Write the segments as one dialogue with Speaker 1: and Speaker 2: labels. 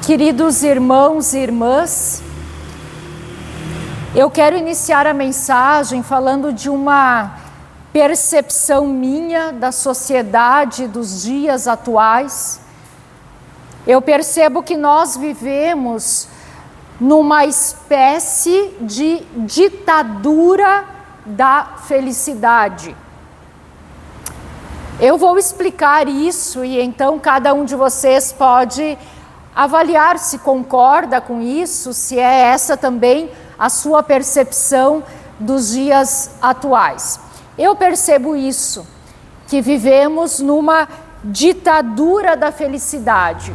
Speaker 1: Queridos irmãos e irmãs, eu quero iniciar a mensagem falando de uma percepção minha da sociedade dos dias atuais. Eu percebo que nós vivemos numa espécie de ditadura da felicidade. Eu vou explicar isso e então cada um de vocês pode avaliar se concorda com isso, se é essa também a sua percepção dos dias atuais. Eu percebo isso, que vivemos numa ditadura da felicidade.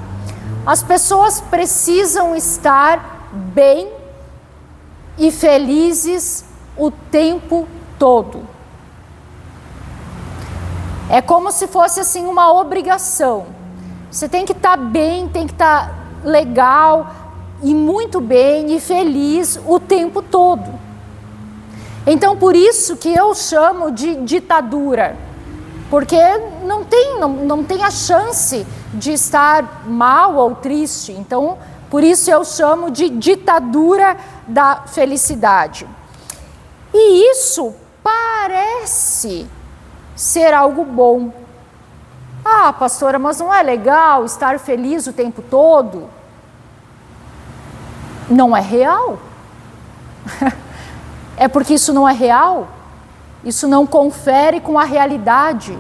Speaker 1: As pessoas precisam estar bem e felizes o tempo todo. É como se fosse assim uma obrigação. Você tem que estar bem, tem que estar legal e muito bem e feliz o tempo todo. Então por isso que eu chamo de ditadura, porque não tem a chance de estar mal ou triste. Então por isso eu chamo de ditadura da felicidade. E isso parece ser algo bom. Ah, pastora, mas não é legal estar feliz o tempo todo? Não é real. É porque isso não é real. Isso não confere com a realidade.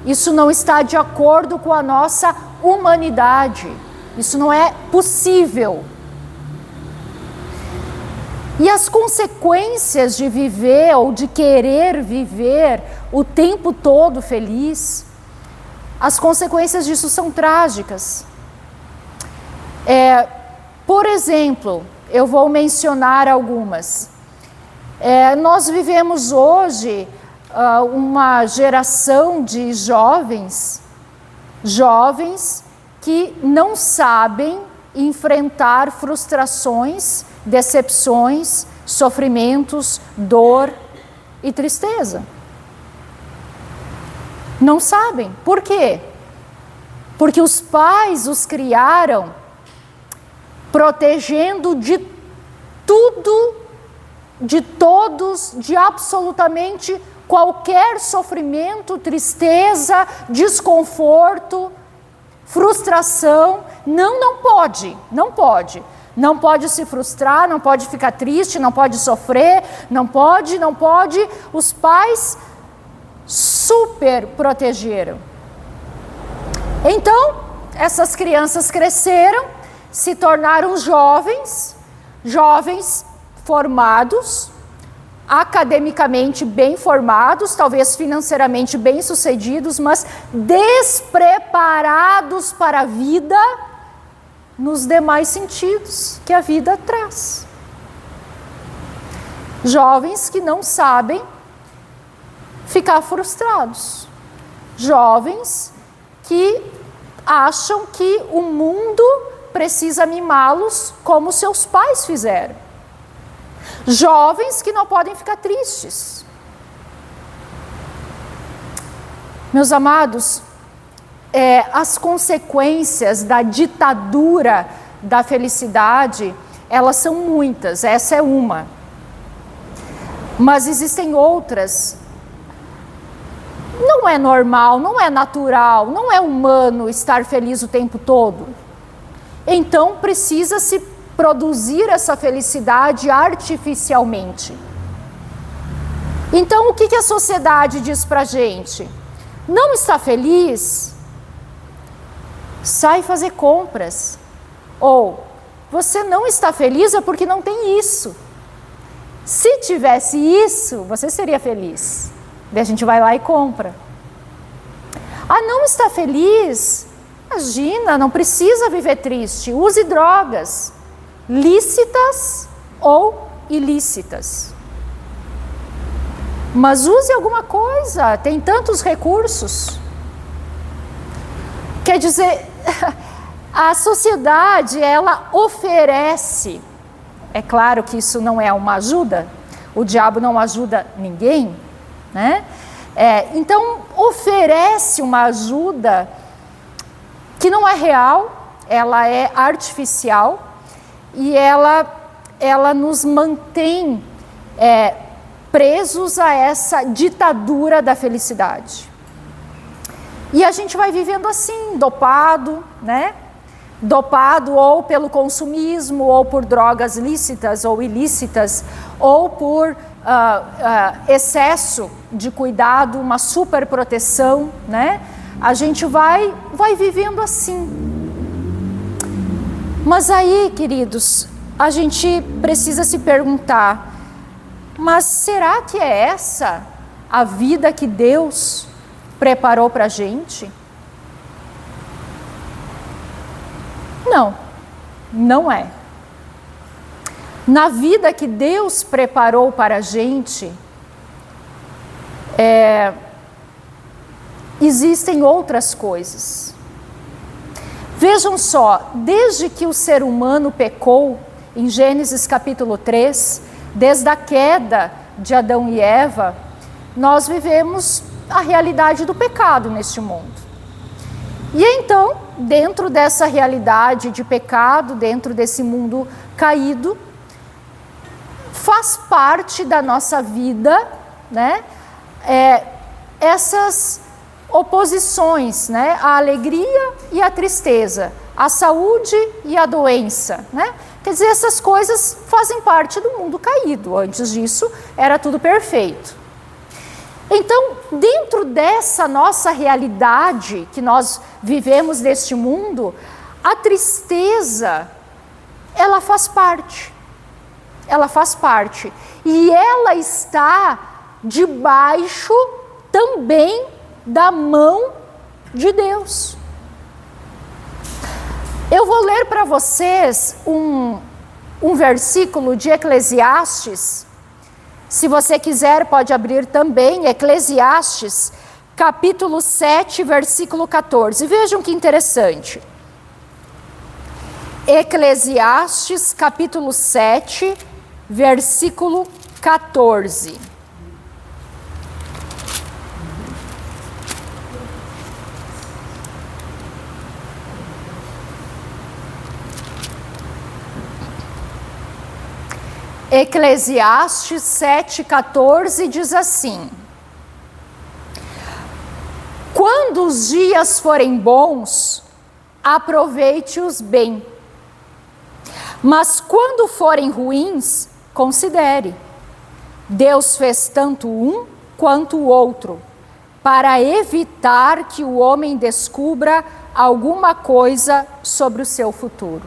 Speaker 1: Isso não está de acordo com a nossa humanidade. Isso não é possível. E as consequências de viver ou de querer viver o tempo todo feliz, as consequências disso são trágicas. Por exemplo, eu vou mencionar algumas. Nós vivemos hoje uma geração de jovens que não sabem enfrentar frustrações, decepções, sofrimentos, dor e tristeza. Não sabem. Por quê? Porque os pais os criaram protegendo de tudo, de todos, de absolutamente qualquer sofrimento, tristeza, desconforto, frustração. Não pode. Não pode se frustrar, não pode ficar triste, não pode sofrer, não pode. Os pais super protegeram. Então, essas crianças cresceram, se tornaram jovens formados, academicamente bem formados, talvez financeiramente bem sucedidos, mas despreparados para a vida nos demais sentidos que a vida traz. Jovens que não sabem ficar frustrados. Jovens que acham que o mundo precisa mimá-los como seus pais fizeram. Jovens que não podem ficar tristes. Meus amados, as consequências da ditadura da felicidade, elas são muitas, essa é uma. Mas existem outras. Não é normal, não é natural, não é humano estar feliz o tempo todo. Então precisa-se produzir essa felicidade artificialmente. Então o que a sociedade diz pra gente? Não está feliz? Sai fazer compras. Ou, você não está feliz é porque não tem isso. Se tivesse isso, você seria feliz. Daí a gente vai lá e compra. Ah, não está feliz? Imagina, não precisa viver triste. Use drogas, lícitas ou ilícitas. Mas use alguma coisa, tem tantos recursos. Quer dizer, a sociedade, ela oferece. É claro que isso não é uma ajuda, o diabo não ajuda ninguém, né? Então oferece uma ajuda que não é real, ela é artificial e ela nos mantém presos a essa ditadura da felicidade. E a gente vai vivendo assim, dopado, né? Dopado ou pelo consumismo, ou por drogas lícitas ou ilícitas, ou por excesso de cuidado, uma superproteção, né? A gente vai vivendo assim. Mas aí, queridos, a gente precisa se perguntar, mas será que é essa a vida que Deus preparou para a gente? Não, não é. Na vida que Deus preparou para a gente, existem outras coisas. Vejam só, desde que o ser humano pecou, em Gênesis capítulo 3, desde a queda de Adão e Eva, nós vivemos a realidade do pecado neste mundo. E então, dentro dessa realidade de pecado, dentro desse mundo caído, faz parte da nossa vida, né, essas oposições, né, a alegria e a tristeza, a saúde e a doença, né? Quer dizer, essas coisas fazem parte do mundo caído. Antes disso, era tudo perfeito. Então, dentro dessa nossa realidade que nós vivemos neste mundo, a tristeza, ela faz parte. Ela faz parte. E ela está debaixo também da mão de Deus. Eu vou ler para vocês um versículo de Eclesiastes. Se você quiser, pode abrir também, Eclesiastes, capítulo 7, versículo 14. Vejam que interessante. Eclesiastes, capítulo 7, versículo 14. Eclesiastes 7,14 diz assim: quando os dias forem bons, aproveite-os bem. Mas quando forem ruins, considere. Deus fez tanto um quanto o outro, para evitar que o homem descubra alguma coisa sobre o seu futuro.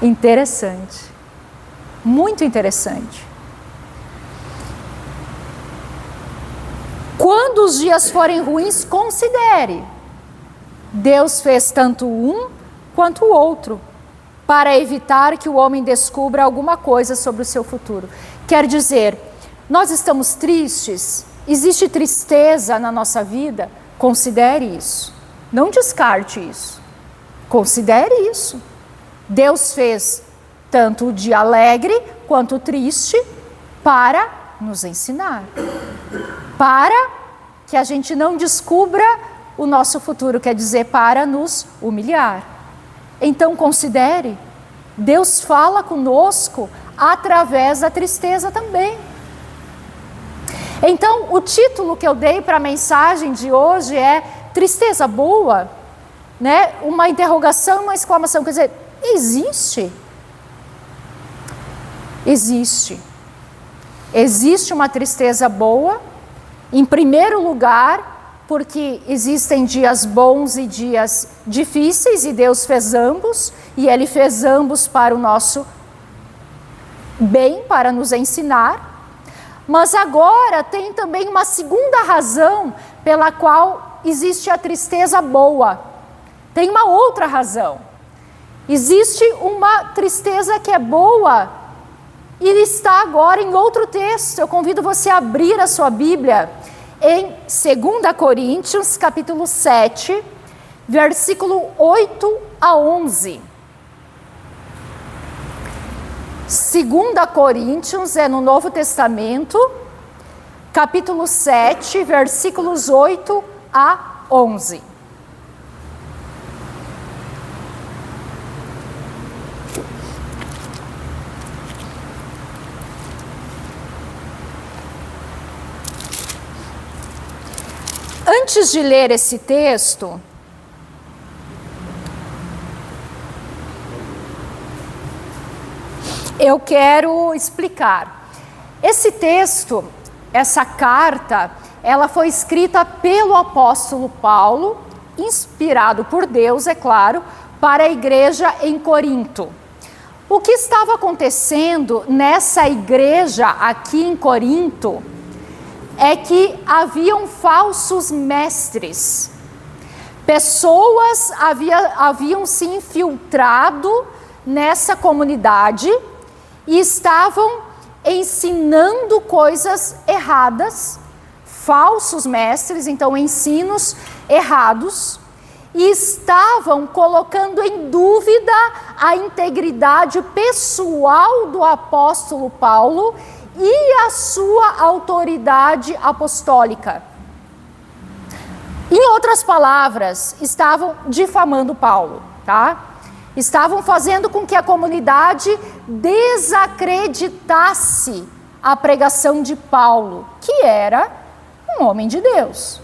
Speaker 1: Interessante. Muito interessante. Quando os dias forem ruins, considere. Deus fez tanto um quanto o outro, para evitar que o homem descubra alguma coisa sobre o seu futuro. Quer dizer, nós estamos tristes, existe tristeza na nossa vida, considere isso. Não descarte isso. Considere isso. Deus fez tanto o dia alegre quanto o triste para nos ensinar, para que a gente não descubra o nosso futuro, quer dizer, para nos humilhar. Então considere, Deus fala conosco através da tristeza também. Então o título que eu dei para a mensagem de hoje é Tristeza Boa, né? Uma interrogação, uma exclamação, quer dizer, existe? Existe. Existe uma tristeza boa, em primeiro lugar, porque existem dias bons e dias difíceis, e Deus fez ambos, e Ele fez ambos para o nosso bem, para nos ensinar. Mas agora tem também uma segunda razão pela qual existe a tristeza boa. Tem uma outra razão. Existe uma tristeza que é boa, e está agora em outro texto. Eu convido você a abrir a sua Bíblia em 2 Coríntios, capítulo 7, versículo 8 a 11. 2 Coríntios é no Novo Testamento, capítulo 7, versículos 8 a 11. Antes de ler esse texto, eu quero explicar. Esse texto, essa carta, ela foi escrita pelo apóstolo Paulo, inspirado por Deus, é claro, para a igreja em Corinto. O que estava acontecendo nessa igreja aqui em Corinto é que haviam falsos mestres. Pessoas haviam se infiltrado nessa comunidade e estavam ensinando coisas erradas, falsos mestres, então ensinos errados, e estavam colocando em dúvida a integridade pessoal do apóstolo Paulo e a sua autoridade apostólica. Em outras palavras, estavam difamando Paulo, tá? Estavam fazendo com que a comunidade desacreditasse a pregação de Paulo, que era um homem de Deus.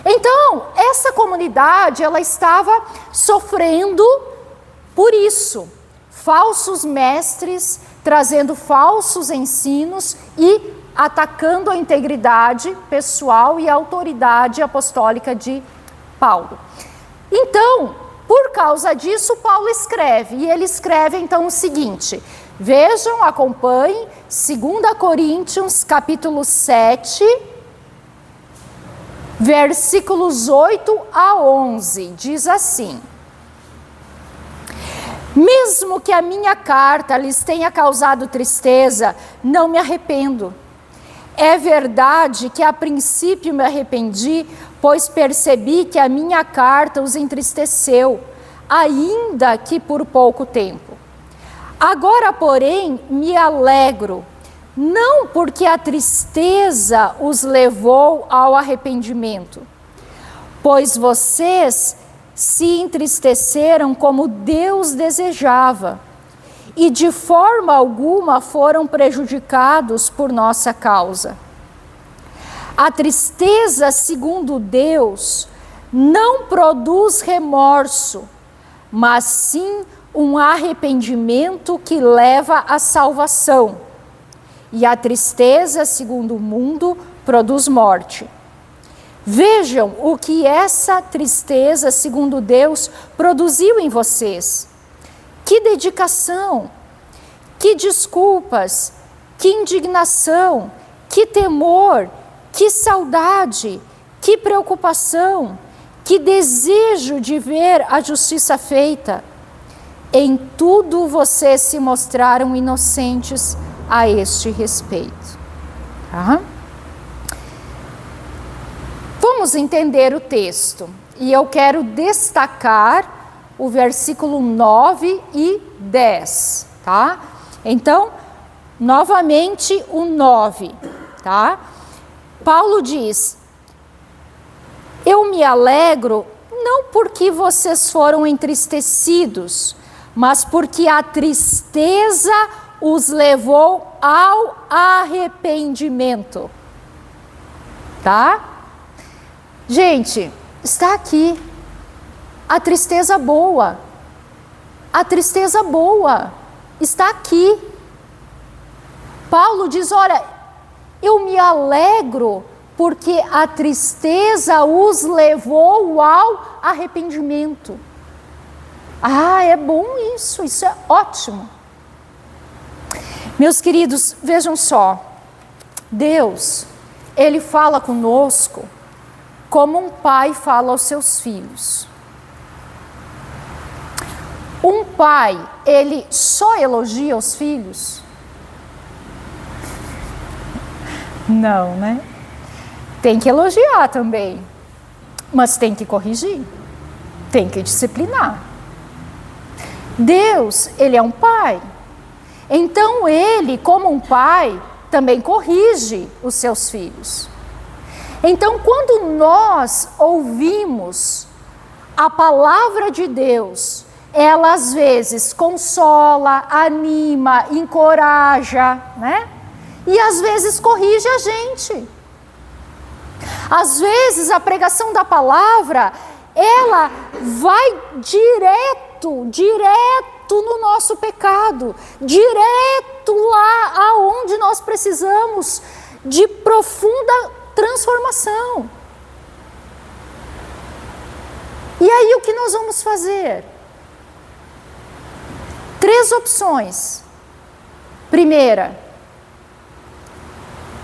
Speaker 1: Então, essa comunidade, ela estava sofrendo por isso. Falsos mestres trazendo falsos ensinos e atacando a integridade pessoal e a autoridade apostólica de Paulo. Então, por causa disso, Paulo escreve, e ele escreve então o seguinte, vejam, acompanhem, 2 Coríntios, capítulo 7, versículos 8 a 11, diz assim: mesmo que a minha carta lhes tenha causado tristeza, não me arrependo. É verdade que a princípio me arrependi, pois percebi que a minha carta os entristeceu, ainda que por pouco tempo. Agora, porém, me alegro, não porque a tristeza os levou ao arrependimento, pois vocês se entristeceram como Deus desejava, e de forma alguma foram prejudicados por nossa causa. A tristeza, segundo Deus, não produz remorso, mas sim um arrependimento que leva à salvação. E a tristeza, segundo o mundo, produz morte. Vejam o que essa tristeza, segundo Deus, produziu em vocês. Que dedicação, que desculpas, que indignação, que temor, que saudade, que preocupação, que desejo de ver a justiça feita. Em tudo vocês se mostraram inocentes a este respeito. Tá? Vamos entender o texto. E eu quero destacar o versículo 9 e 10, tá? Então, novamente o 9, tá? Paulo diz: eu me alegro não porque vocês foram entristecidos, mas porque a tristeza os levou ao arrependimento. Tá? Gente, está aqui a tristeza boa. A tristeza boa está aqui. Paulo diz: olha, eu me alegro porque a tristeza os levou ao arrependimento. Ah, é bom isso é ótimo. Meus queridos, vejam só, Deus, Ele fala conosco como um pai fala aos seus filhos. Um pai, ele só elogia os filhos? Não, né? Tem que elogiar também, mas tem que corrigir, tem que disciplinar. Deus, Ele é um pai, então Ele, como um pai, também corrige os seus filhos. Então, quando nós ouvimos a palavra de Deus, ela às vezes consola, anima, encoraja, né? E às vezes corrige a gente. Às vezes a pregação da palavra, ela vai direto no nosso pecado, direto lá aonde nós precisamos de profunda transformação. E aí o que nós vamos fazer? 3 opções. Primeira,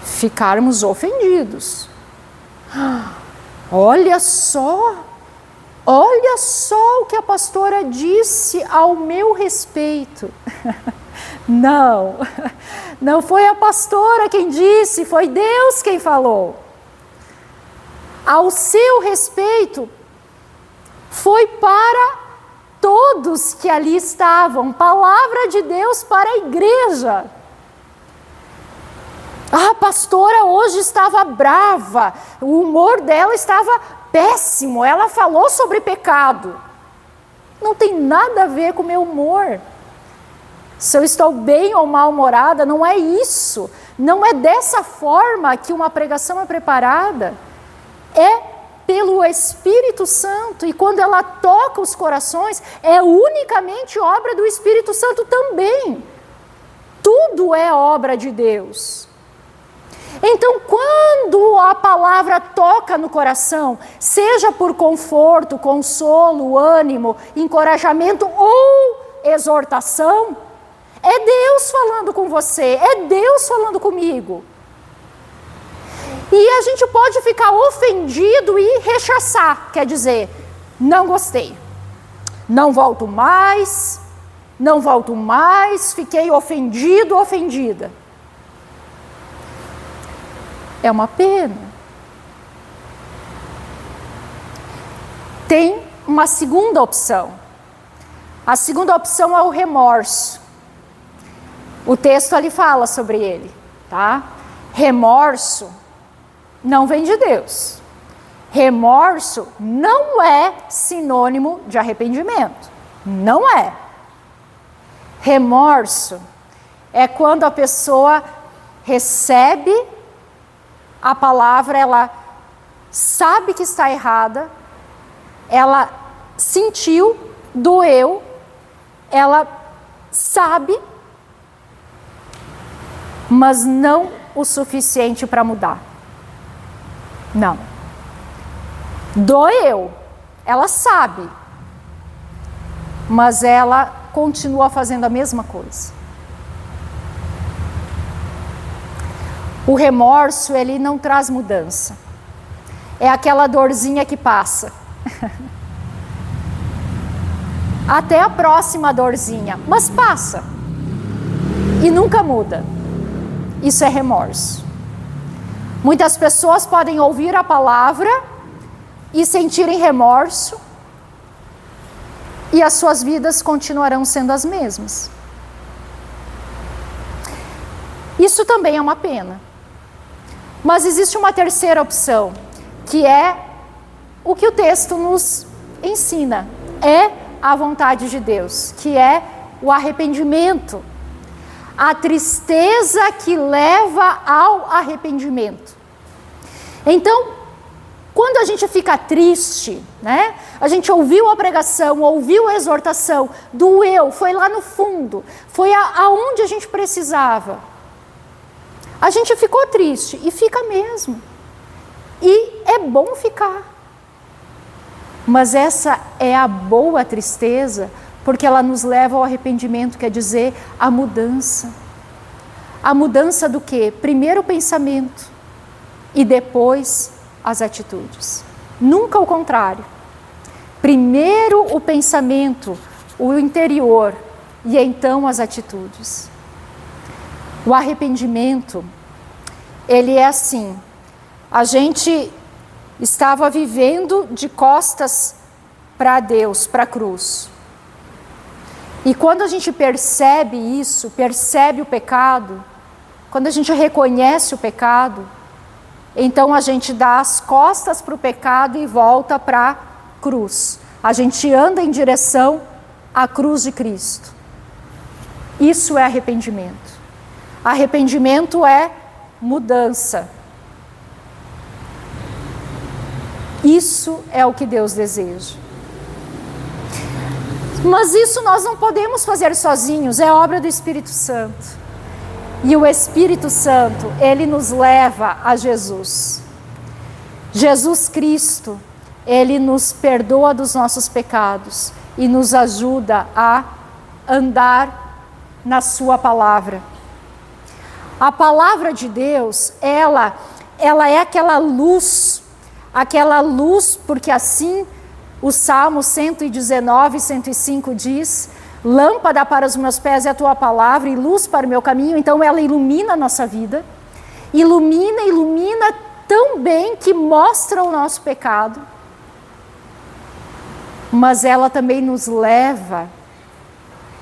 Speaker 1: ficarmos ofendidos. Olha só o que a pastora disse ao meu respeito. Não foi a pastora quem disse, foi Deus quem falou. Ao seu respeito, foi para todos que ali estavam, palavra de Deus para a igreja. A pastora hoje estava brava, o humor dela estava péssimo, ela falou sobre pecado. Não tem nada a ver com o meu humor. Se eu estou bem ou mal-humorada, não é isso. Não é dessa forma que uma pregação é preparada. É pelo Espírito Santo, e quando ela toca os corações, é unicamente obra do Espírito Santo também. Tudo é obra de Deus. Então, quando a palavra toca no coração, seja por conforto, consolo, ânimo, encorajamento ou exortação, é Deus falando com você, é Deus falando comigo. E a gente pode ficar ofendido e rechaçar, quer dizer, não gostei, não volto mais, fiquei ofendido, ofendida. É uma pena. Tem uma segunda opção. A segunda opção é o remorso. O texto ali fala sobre ele, tá? Remorso não vem de Deus. Remorso não é sinônimo de arrependimento. Não é. Remorso é quando a pessoa recebe a palavra, ela sabe que está errada, ela sentiu, doeu, ela sabe, mas não o suficiente para mudar. Não. Doeu, ela sabe, mas ela continua fazendo a mesma coisa. O remorso, ele não traz mudança. É aquela dorzinha que passa. Até a próxima dorzinha, mas passa. E nunca muda. Isso é remorso. Muitas pessoas podem ouvir a palavra e sentirem remorso, e as suas vidas continuarão sendo as mesmas. Isso também é uma pena. Mas existe uma terceira opção, que é o que o texto nos ensina. É a vontade de Deus, que é o arrependimento. A tristeza que leva ao arrependimento. Então, quando a gente fica triste, né? A gente ouviu a pregação, ouviu a exortação, doeu, foi lá no fundo, foi aonde a gente precisava. A gente ficou triste, e fica mesmo. E é bom ficar. Mas essa é a boa tristeza, porque ela nos leva ao arrependimento, quer dizer, a mudança. A mudança do quê? Primeiro o pensamento, e depois as atitudes. Nunca o contrário. Primeiro o pensamento, o interior, e então as atitudes. O arrependimento, ele é assim, a gente estava vivendo de costas para Deus, para a cruz. E quando a gente percebe isso, percebe o pecado, quando a gente reconhece o pecado, então a gente dá as costas para o pecado e volta para a cruz. A gente anda em direção à cruz de Cristo. Isso é arrependimento. Arrependimento é mudança. Isso é o que Deus deseja. Mas isso nós não podemos fazer sozinhos, é obra do Espírito Santo. E o Espírito Santo, ele nos leva a Jesus. Jesus Cristo, ele nos perdoa dos nossos pecados e nos ajuda a andar na sua palavra. A palavra de Deus, ela é aquela luz, porque assim o Salmo 119, 105 diz: lâmpada para os meus pés é a tua palavra e luz para o meu caminho. Então ela ilumina a nossa vida, ilumina tão bem que mostra o nosso pecado, mas ela também nos leva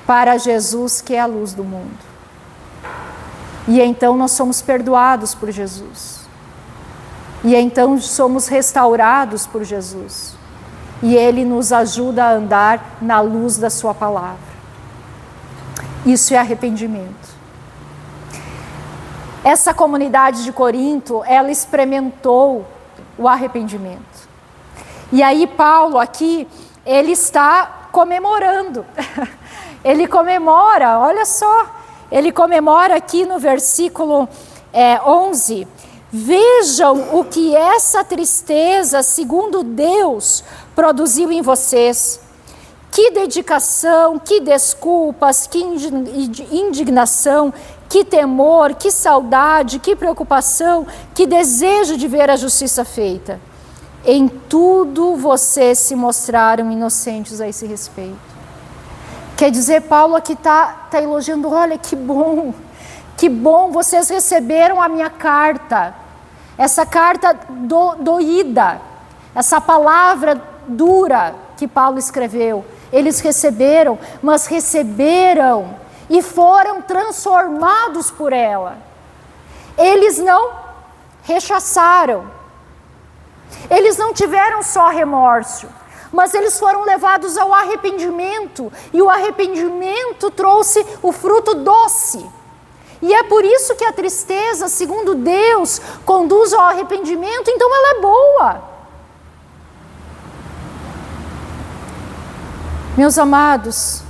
Speaker 1: para Jesus, que é a luz do mundo. E então nós somos perdoados por Jesus. E então somos restaurados por Jesus. E Ele nos ajuda a andar na luz da sua palavra. Isso é arrependimento. Essa comunidade de Corinto, ela experimentou o arrependimento. E aí Paulo aqui, ele está comemorando. Ele comemora, olha só, ele comemora aqui no versículo 11. Vejam o que essa tristeza, segundo Deus, produziu em vocês. Que dedicação, que desculpas, que indignação, que temor, que saudade, que preocupação, que desejo de ver a justiça feita. Em tudo vocês se mostraram inocentes a esse respeito. Quer dizer, Paulo aqui está elogiando, olha que bom, vocês receberam a minha carta, essa carta doída, essa palavra dura que Paulo escreveu. Eles receberam, mas receberam e foram transformados por ela. Eles não rechaçaram, eles não tiveram só remorso, mas eles foram levados ao arrependimento, e o arrependimento trouxe o fruto doce. E é por isso que a tristeza, segundo Deus, conduz ao arrependimento, então ela é boa. Meus amados,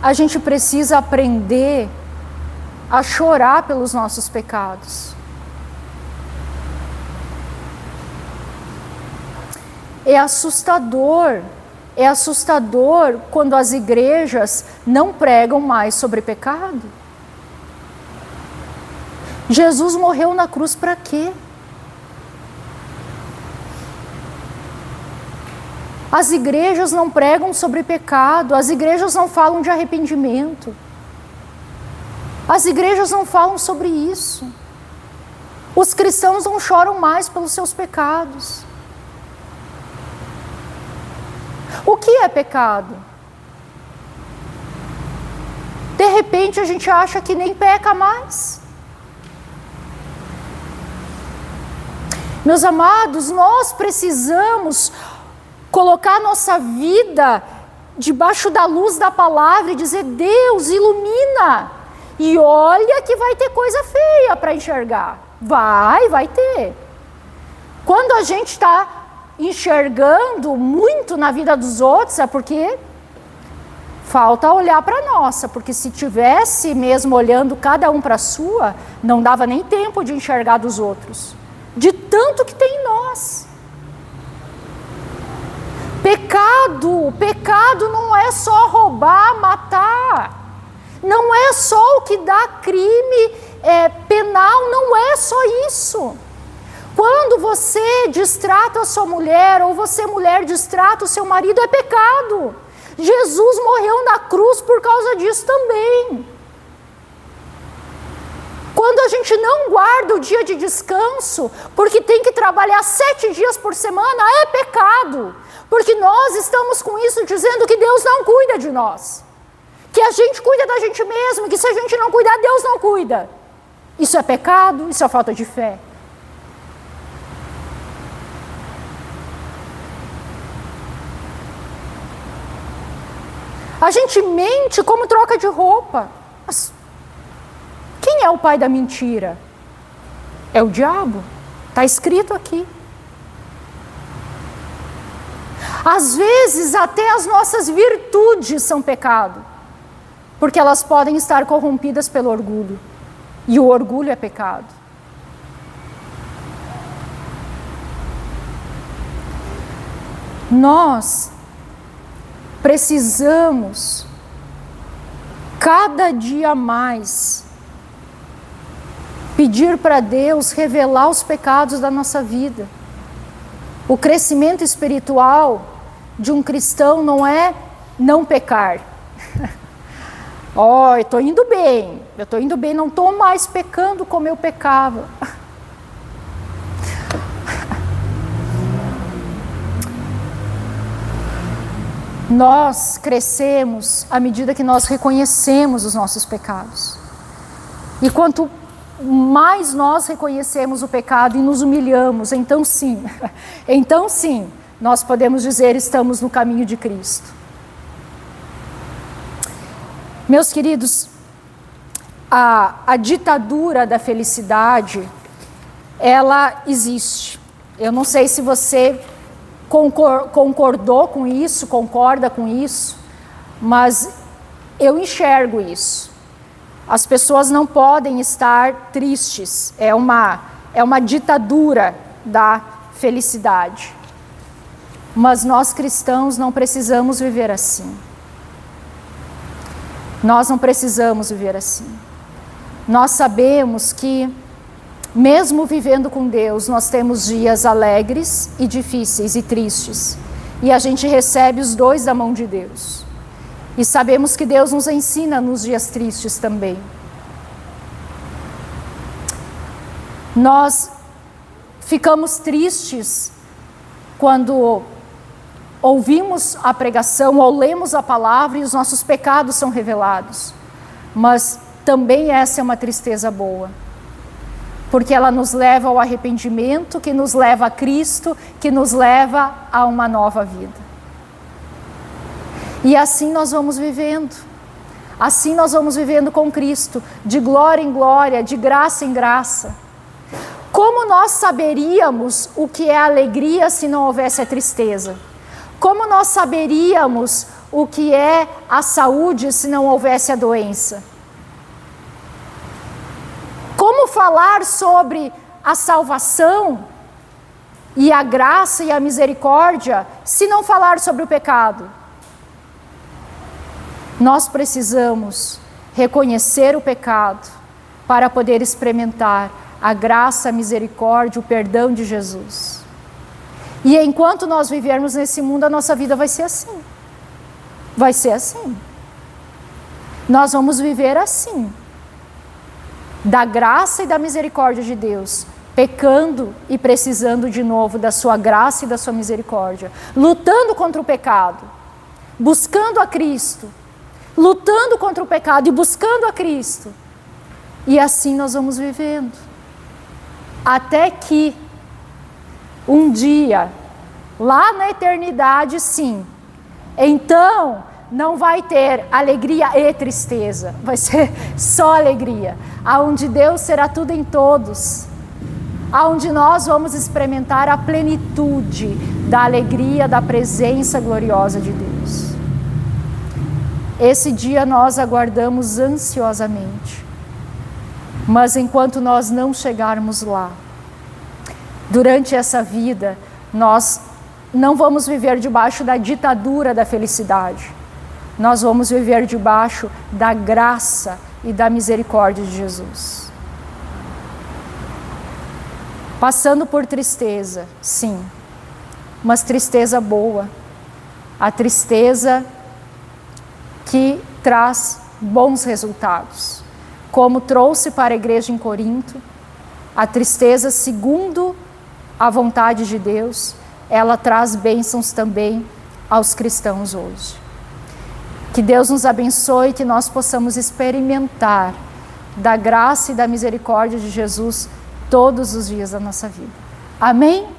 Speaker 1: a gente precisa aprender a chorar pelos nossos pecados. É assustador quando as igrejas não pregam mais sobre pecado. Jesus morreu na cruz para quê? As igrejas não pregam sobre pecado, as igrejas não falam de arrependimento. As igrejas não falam sobre isso. Os cristãos não choram mais pelos seus pecados. O que é pecado? De repente a gente acha que nem peca mais. Meus amados, nós precisamos colocar nossa vida debaixo da luz da palavra e dizer: Deus, ilumina. E olha que vai ter coisa feia para enxergar. Vai ter. Quando a gente está enxergando muito na vida dos outros, é porque falta olhar para a nossa. Porque se tivesse mesmo olhando cada um para a sua, não dava nem tempo de enxergar dos outros. De tanto que tem em nós. Pecado não é só roubar, matar. Não é só o que dá crime penal, não é só isso. Quando você distrata a sua mulher, ou você mulher distrata o seu marido, é pecado. Jesus morreu na cruz por causa disso também. Quando a gente não guarda o dia de descanso, porque tem que trabalhar 7 dias por semana, é pecado. Porque nós estamos com isso dizendo que Deus não cuida de nós. Que a gente cuida da gente mesmo, que se a gente não cuidar, Deus não cuida. Isso é pecado, isso é falta de fé. A gente mente como troca de roupa. Mas quem é o pai da mentira? É o diabo. Está escrito aqui. Às vezes até as nossas virtudes são pecado, porque elas podem estar corrompidas pelo orgulho, e o orgulho é pecado. Nós precisamos cada dia mais pedir para Deus revelar os pecados da nossa vida. O crescimento espiritual de um cristão não é não pecar. Eu estou indo bem, não estou mais pecando como eu pecava. Nós crescemos à medida que nós reconhecemos os nossos pecados. E quanto mais nós reconhecemos o pecado e nos humilhamos, então sim, nós podemos dizer estamos no caminho de Cristo. Meus queridos, a ditadura da felicidade, ela existe. Eu não sei se você concordou com isso, concorda com isso, mas eu enxergo isso. As pessoas não podem estar tristes, é uma ditadura da felicidade. Mas nós cristãos não precisamos viver assim. Nós não precisamos viver assim. Nós sabemos que, mesmo vivendo com Deus, nós temos dias alegres e difíceis e tristes. E a gente recebe os dois da mão de Deus. E sabemos que Deus nos ensina nos dias tristes também. Nós ficamos tristes quando ouvimos a pregação ou lemos a palavra e os nossos pecados são revelados. Mas também essa é uma tristeza boa. Porque ela nos leva ao arrependimento, que nos leva a Cristo, que nos leva a uma nova vida. E assim nós vamos vivendo. Assim nós vamos vivendo com Cristo, de glória em glória, de graça em graça. Como nós saberíamos o que é alegria se não houvesse a tristeza? Como nós saberíamos o que é a saúde se não houvesse a doença? Como falar sobre a salvação e a graça e a misericórdia se não falar sobre o pecado? Nós precisamos reconhecer o pecado para poder experimentar a graça, a misericórdia, o perdão de Jesus. E enquanto nós vivermos nesse mundo, a nossa vida vai ser assim. Vai ser assim. Nós vamos viver assim. Da graça e da misericórdia de Deus, pecando e precisando de novo da sua graça e da sua misericórdia, lutando contra o pecado, buscando a Cristo, lutando contra o pecado e buscando a Cristo. E assim nós vamos vivendo. Até que um dia, lá na eternidade, sim, então não vai ter alegria e tristeza, vai ser só alegria, aonde Deus será tudo em todos, aonde nós vamos experimentar a plenitude da alegria, da presença gloriosa de Deus. Esse dia nós aguardamos ansiosamente, mas enquanto nós não chegarmos lá, durante essa vida, nós não vamos viver debaixo da ditadura da felicidade. Nós vamos viver debaixo da graça e da misericórdia de Jesus. Passando por tristeza, sim, mas tristeza boa. A tristeza que traz bons resultados. Como trouxe para a igreja em Corinto, a tristeza segundo a vontade de Deus, ela traz bênçãos também aos cristãos hoje. Que Deus nos abençoe e que nós possamos experimentar da graça e da misericórdia de Jesus todos os dias da nossa vida. Amém?